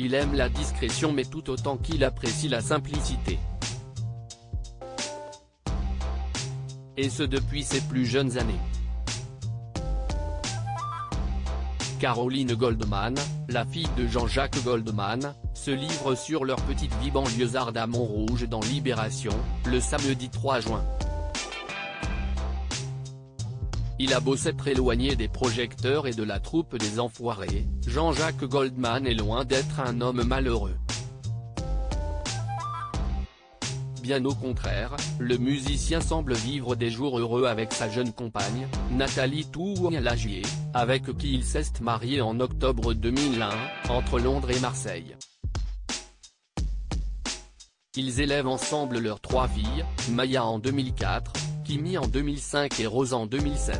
qu'il aime la discrétion mais tout autant qu'il apprécie la simplicité. Et ce depuis ses plus jeunes années. Caroline Goldman, la fille de Jean-Jacques Goldman, se livre sur leur petite vie banlieusarde à Montrouge dans Libération, le samedi 3 juin. Il a beau s'être éloigné des projecteurs et de la troupe des Enfoirés, Jean-Jacques Goldman est loin d'être un homme malheureux. Bien au contraire, le musicien semble vivre des jours heureux avec sa jeune compagne, Nathalie Tououlagier, avec qui il s'est marié en octobre 2001, entre Londres et Marseille. Ils élèvent ensemble leurs 3 filles, Maya en 2004, Kimi en 2005 et Rose en 2007.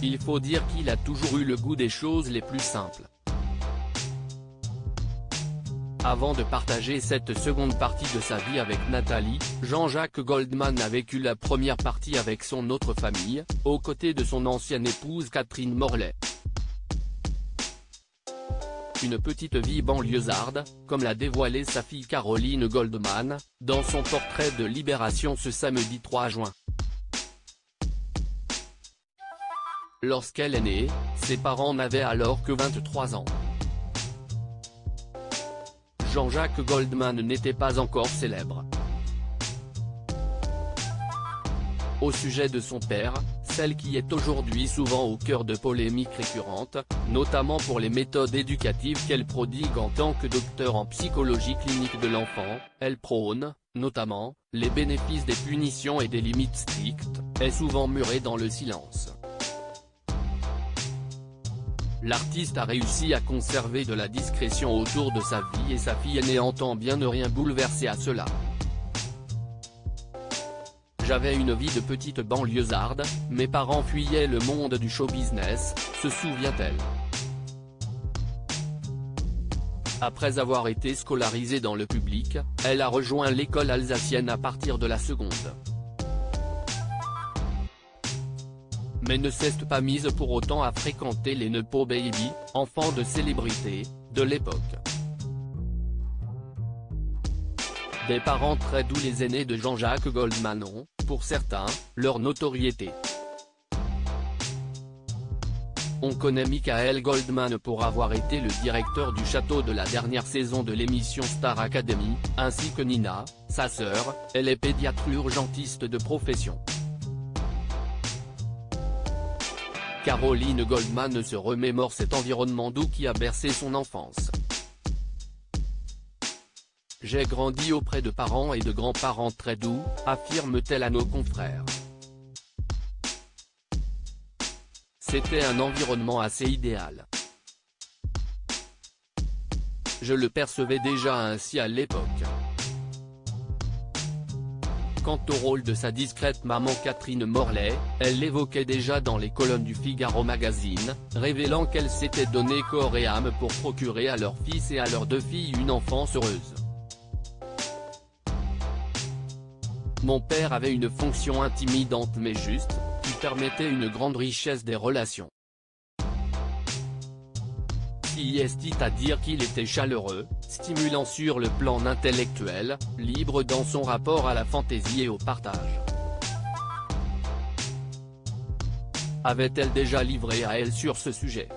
Il faut dire qu'il a toujours eu le goût des choses les plus simples. Avant de partager cette seconde partie de sa vie avec Nathalie, Jean-Jacques Goldman a vécu la première partie avec son autre famille, aux côtés de son ancienne épouse Catherine Morlet. Une petite vie banlieusarde, comme l'a dévoilé sa fille Caroline Goldman, dans son portrait de Libération ce samedi 3 juin. Lorsqu'elle est née, ses parents n'avaient alors que 23 ans. Jean-Jacques Goldman n'était pas encore célèbre. Au sujet de son père, celle qui est aujourd'hui souvent au cœur de polémiques récurrentes, notamment pour les méthodes éducatives qu'elle prodigue en tant que docteur en psychologie clinique de l'enfant, elle prône, notamment, les bénéfices des punitions et des limites strictes, est souvent murée dans le silence. L'artiste a réussi à conserver de la discrétion autour de sa vie et sa fille aînée entend bien ne rien bouleverser à cela. J'avais une vie de petite banlieusarde, mes parents fuyaient le monde du show business, se souvient-elle. Après avoir été scolarisée dans le public, elle a rejoint l'école alsacienne à partir de la seconde. Mais ne s'est pas mise pour autant à fréquenter les Nepo Baby, enfants de célébrités, de l'époque. Des parents très doux, les aînés de Jean-Jacques Goldman ont, pour certains, leur notoriété. On connaît Michael Goldman pour avoir été le directeur du château de la dernière saison de l'émission Star Academy, ainsi que Nina, sa sœur, elle est pédiatre urgentiste de profession. Caroline Goldman se remémore cet environnement doux qui a bercé son enfance. J'ai grandi auprès de parents et de grands-parents très doux, affirme-t-elle à nos confrères. C'était un environnement assez idéal. Je le percevais déjà ainsi à l'époque. Quant au rôle de sa discrète maman Catherine Morlet, elle l'évoquait déjà dans les colonnes du Figaro Magazine, révélant qu'elle s'était donné corps et âme pour procurer à leur fils et à leurs 2 filles une enfance heureuse. Mon père avait une fonction intimidante mais juste, qui permettait une grande richesse des relations. Qui est à dire qu'il était chaleureux, stimulant sur le plan intellectuel, libre dans son rapport à la fantaisie et au partage. Avait-elle déjà livré à elle sur ce sujet?